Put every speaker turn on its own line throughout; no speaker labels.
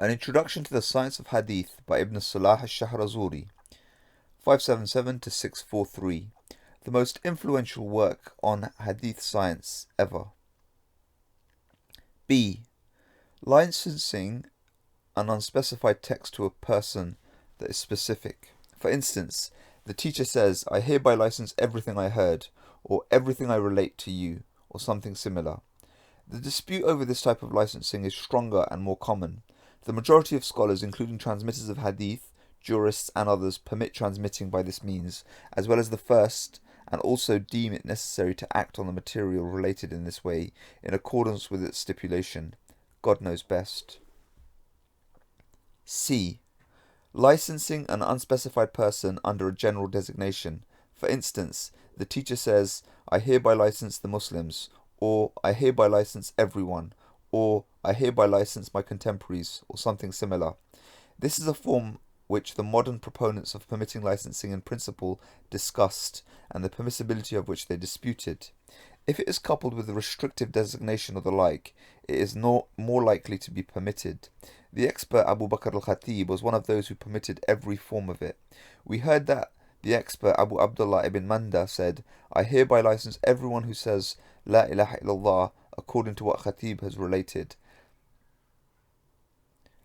An Introduction to the Science of Hadith by Ibn Salah al-Shahrazuri, 577 to 643, the most influential work on Hadith Science ever. B. Licensing an unspecified text to a person that is specific. For instance, the teacher says, "I hereby license everything I heard," or "everything I relate to you," or something similar. The dispute over this type of licensing is stronger and more common. The majority of scholars, including transmitters of hadith, jurists and others, permit transmitting by this means, as well as the first, and also deem it necessary to act on the material related in this way, in accordance with its stipulation. God knows best. C. Licensing an unspecified person under a general designation. For instance, the teacher says, "I hereby license the Muslims," or "I hereby license everyone," or "I hereby license my contemporaries," or something similar. This is a form which the modern proponents of permitting licensing in principle discussed, and the permissibility of which they disputed. If it is coupled with a restrictive designation or the like, it is more likely to be permitted. The expert Abu Bakr al-Khatib was one of those who permitted every form of it. We heard that the expert Abu Abdullah ibn Manda said, "I hereby license everyone who says La ilaha illallah according to what Khatib has related."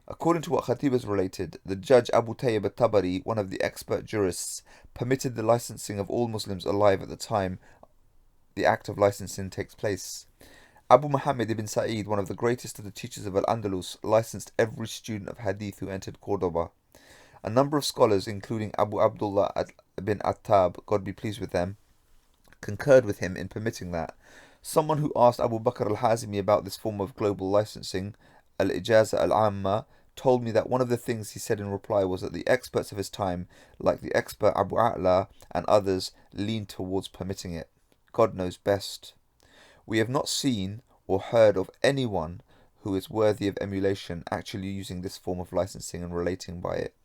According to what Khatib has related, the judge Abu Tayyib al-Tabari, one of the expert jurists, permitted the licensing of all Muslims alive at the time the act of licensing takes place. Abu Muhammad ibn Sa'id, one of the greatest of the teachers of Al-Andalus, licensed every student of hadith who entered Cordoba. A number of scholars, including Abu Abdullah ibn Attab, God be pleased with them, concurred with him in permitting that. Someone who asked Abu Bakr al-Hazmi about this form of global licensing, al-Ijaza al-Amma, told me that one of the things he said in reply was that the experts of his time, like the expert Abu A'la and others, leaned towards permitting it. God knows best. We have not seen or heard of anyone who is worthy of emulation actually using this form of licensing and relating by it,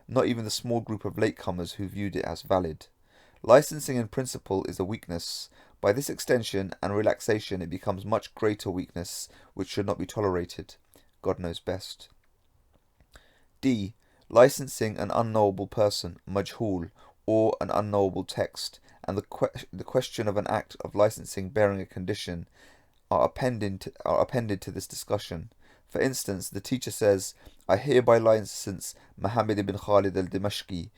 not even the small group of latecomers who viewed it as valid. Licensing in principle is a weakness. By this extension and relaxation it becomes much greater weakness, which should not be tolerated. God knows best. D. Licensing an unknowable person, majhul, or an unknowable text, and the question of an act of licensing bearing a condition are appended to this discussion. For instance, the teacher says, "I hereby license Muhammad ibn Khalid al-Dimashqi,"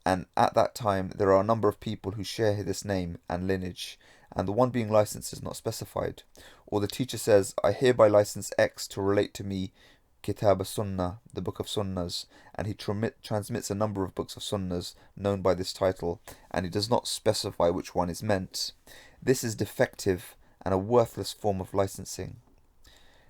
and at that time there are a number of people who share this name and lineage, and the one being licensed is not specified. Or the teacher says, "I hereby license X to relate to me Kitab al-Sunnah, the book of Sunnahs," and he transmits a number of books of Sunnahs known by this title, and he does not specify which one is meant. This is defective and a worthless form of licensing.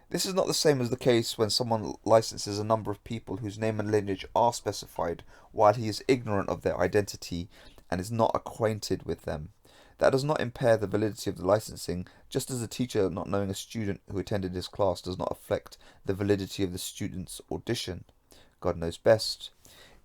This is not the same as the case when someone licenses a number of people whose name and lineage are specified, while he is ignorant of their identity and is not acquainted with them. That does not impair the validity of the licensing, just as a teacher not knowing a student who attended his class does not affect the validity of the student's audition. God knows best.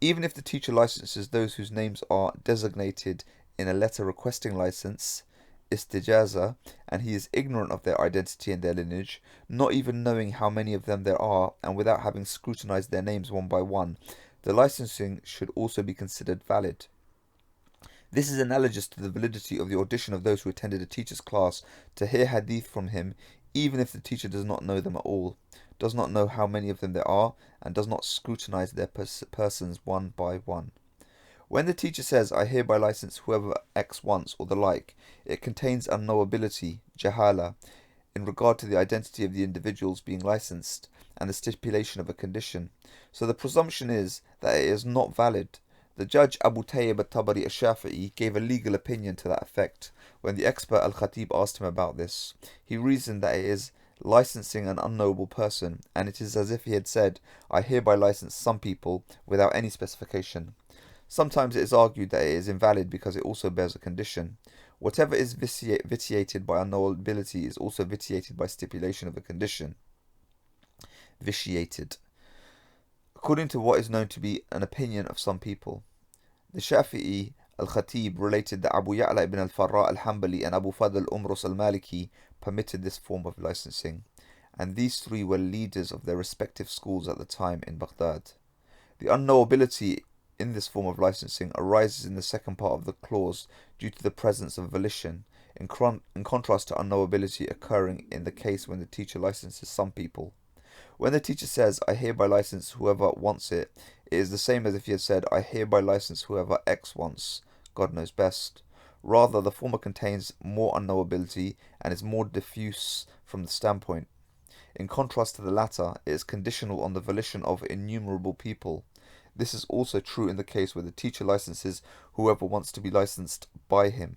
Even if the teacher licenses those whose names are designated in a letter requesting license, istijaza, and he is ignorant of their identity and their lineage, not even knowing how many of them there are, and without having scrutinized their names one by one, the licensing should also be considered valid. This is analogous to the validity of the audition of those who attended a teacher's class to hear hadith from him, even if the teacher does not know them at all, does not know how many of them there are, and does not scrutinize their persons one by one. When the teacher says, "I hereby license whoever X wants," or the like, it contains unknowability, jahala, in regard to the identity of the individuals being licensed, and the stipulation of a condition. So the presumption is that it is not valid. The judge Abu Tayyib al-Tabari al-Shafi'i gave a legal opinion to that effect. When the expert al-Khatib asked him about this, he reasoned that it is licensing an unknowable person, and it is as if he had said, "I hereby license some people," without any specification. Sometimes it is argued that it is invalid because it also bears a condition. Whatever is vitiated by unknowability is also vitiated by stipulation of a condition. Vitiated, according to what is known to be an opinion of some people. The Shafi'i al-Khatib related that Abu Ya'la ibn al-Farra al-Hanbali and Abu Fadl al-Umrus al-Maliki permitted this form of licensing, and these three were leaders of their respective schools at the time in Baghdad. The unknowability in this form of licensing arises in the second part of the clause due to the presence of volition, in contrast to unknowability occurring in the case when the teacher licenses some people. When the teacher says, I hereby license whoever wants it, it is the same as if he had said, I hereby license whoever X wants, God knows best. Rather, the former contains more unknowability and is more diffuse from the standpoint. In contrast to the latter, it is conditional on the volition of innumerable people. This is also true in the case where the teacher licenses whoever wants to be licensed by him.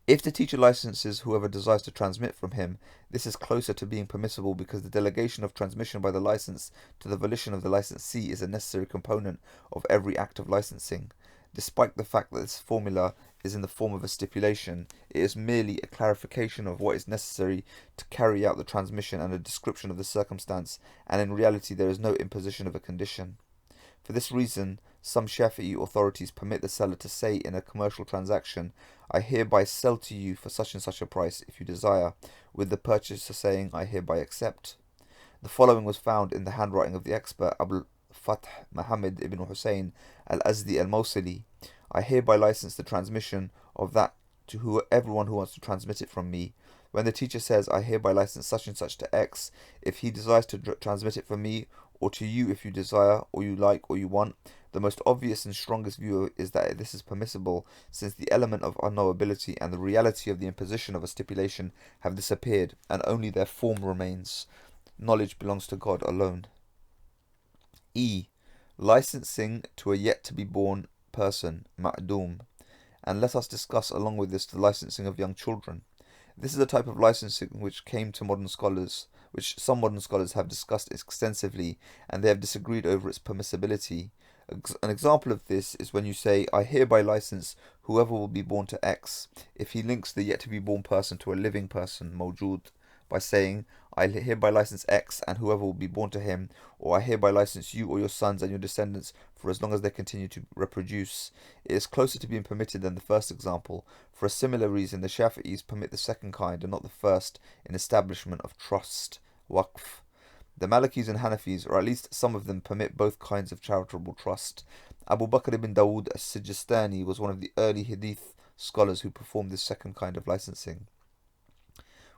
If the teacher licenses whoever desires to transmit from him, this is closer to being permissible because the delegation of transmission by the license to the volition of the licensee is a necessary component of every act of licensing. Despite the fact that this formula is in the form of a stipulation, it is merely a clarification of what is necessary to carry out the transmission and a description of the circumstance, and in reality there is no imposition of a condition. For this reason, some Shafi'i authorities permit the seller to say in a commercial transaction, I hereby sell to you for such and such a price if you desire, with the purchaser saying, I hereby accept. The following was found in the handwriting of the expert Abul Fath Muhammad ibn Hussein al-Azdi al-Mawsili. I hereby license the transmission of that to everyone who wants to transmit it from me. When the teacher says, I hereby license such and such to X, if he desires to transmit it from me, or to you if you desire, or you like, or you want, the most obvious and strongest view is that this is permissible, since the element of unknowability and the reality of the imposition of a stipulation have disappeared, and only their form remains. Knowledge belongs to God alone. E. Licensing to a yet-to-be-born person, ma'doom. And let us discuss along with this the licensing of young children. This is a type of licensing which some modern scholars have discussed extensively, and they have disagreed over its permissibility. An example of this is when you say, I hereby license whoever will be born to X, if he links the yet-to-be-born person to a living person, mawjud, by saying, I hereby license X and whoever will be born to him, or I hereby license you or your sons and your descendants for as long as they continue to reproduce. It is closer to being permitted than the first example. For a similar reason, the Shafi'is permit the second kind and not the first in establishment of trust, waqf. The Malikis and Hanafis, or at least some of them, permit both kinds of charitable trust. Abu Bakr ibn Dawood as-Sijistani was one of the early Hadith scholars who performed this second kind of licensing.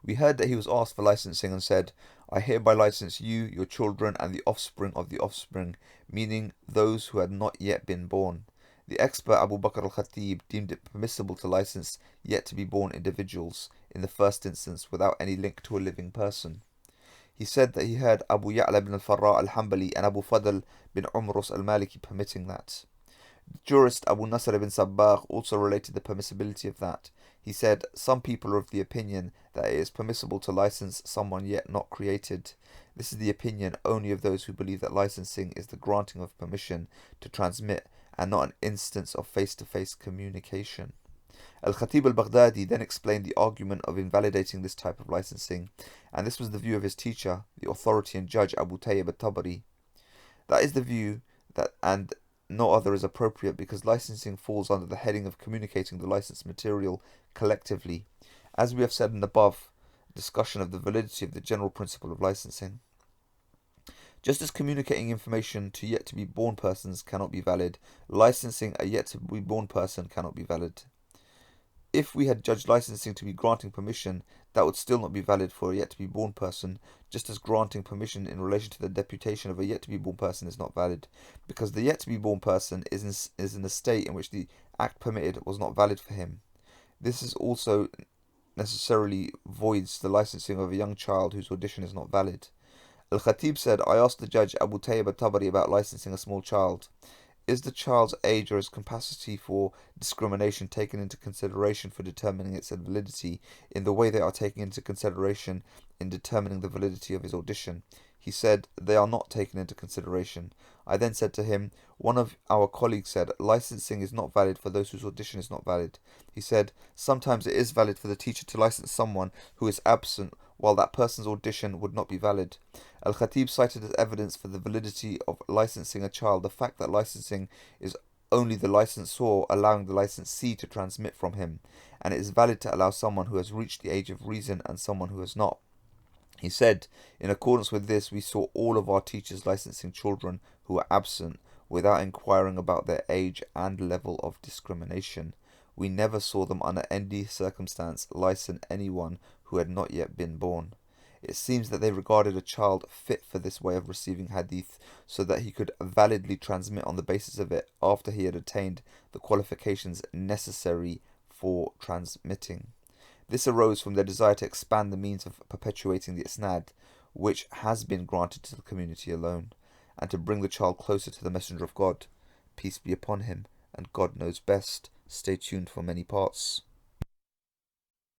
We heard that he was asked for licensing and said, I hereby license you, your children, and the offspring of the offspring, meaning those who had not yet been born. The expert Abu Bakr al-Khatib deemed it permissible to license yet to be born individuals, in the first instance, without any link to a living person. He said that he heard Abu Ya'la ibn al-Farra al-Hanbali and Abu Fadl bin Umrus al-Maliki permitting that. The jurist Abu Nasr ibn Sabbagh also related the permissibility of that. He said, some people are of the opinion that it is permissible to license someone yet not created. This is the opinion only of those who believe that licensing is the granting of permission to transmit and not an instance of face-to-face communication. Al-Khatib al-Baghdadi then explained the argument of invalidating this type of licensing, and this was the view of his teacher, the authority and judge Abu Tayyib al-Tabari. That is the view that, and no other is appropriate, because licensing falls under the heading of communicating the licensed material collectively, as we have said in the above discussion of the validity of the general principle of licensing. Just as communicating information to yet-to-be-born persons cannot be valid, licensing a yet-to-be-born person cannot be valid. If we had judged licensing to be granting permission, that would still not be valid for a yet-to-be-born person, just as granting permission in relation to the deputation of a yet-to-be-born person is not valid, because the yet-to-be-born person is in a state in which the act permitted was not valid for him. This is also necessarily voids the licensing of a young child whose audition is not valid. Al-Khatib said, I asked the judge Abu Tayyib al-Tabari about licensing a small child. Is the child's age or his capacity for discrimination taken into consideration for determining its validity in the way they are taken into consideration in determining the validity of his audition? He said, they are not taken into consideration. I then said to him, one of our colleagues said, licensing is not valid for those whose audition is not valid. He said, sometimes it is valid for the teacher to license someone who is absent, while that person's audition would not be valid. Al-Khatib cited as evidence for the validity of licensing a child the fact that licensing is only the licensor allowing the licensee to transmit from him, and it is valid to allow someone who has reached the age of reason and someone who has not. He said, in accordance with this, we saw all of our teachers licensing children who were absent without inquiring about their age and level of discrimination. We never saw them under any circumstance license anyone who had not yet been born. It seems that they regarded a child fit for this way of receiving hadith so that he could validly transmit on the basis of it after he had attained the qualifications necessary for transmitting. This arose from their desire to expand the means of perpetuating the isnad, which has been granted to the community alone, and to bring the child closer to the Messenger of God, peace be upon him, and God knows best. Stay tuned for many parts.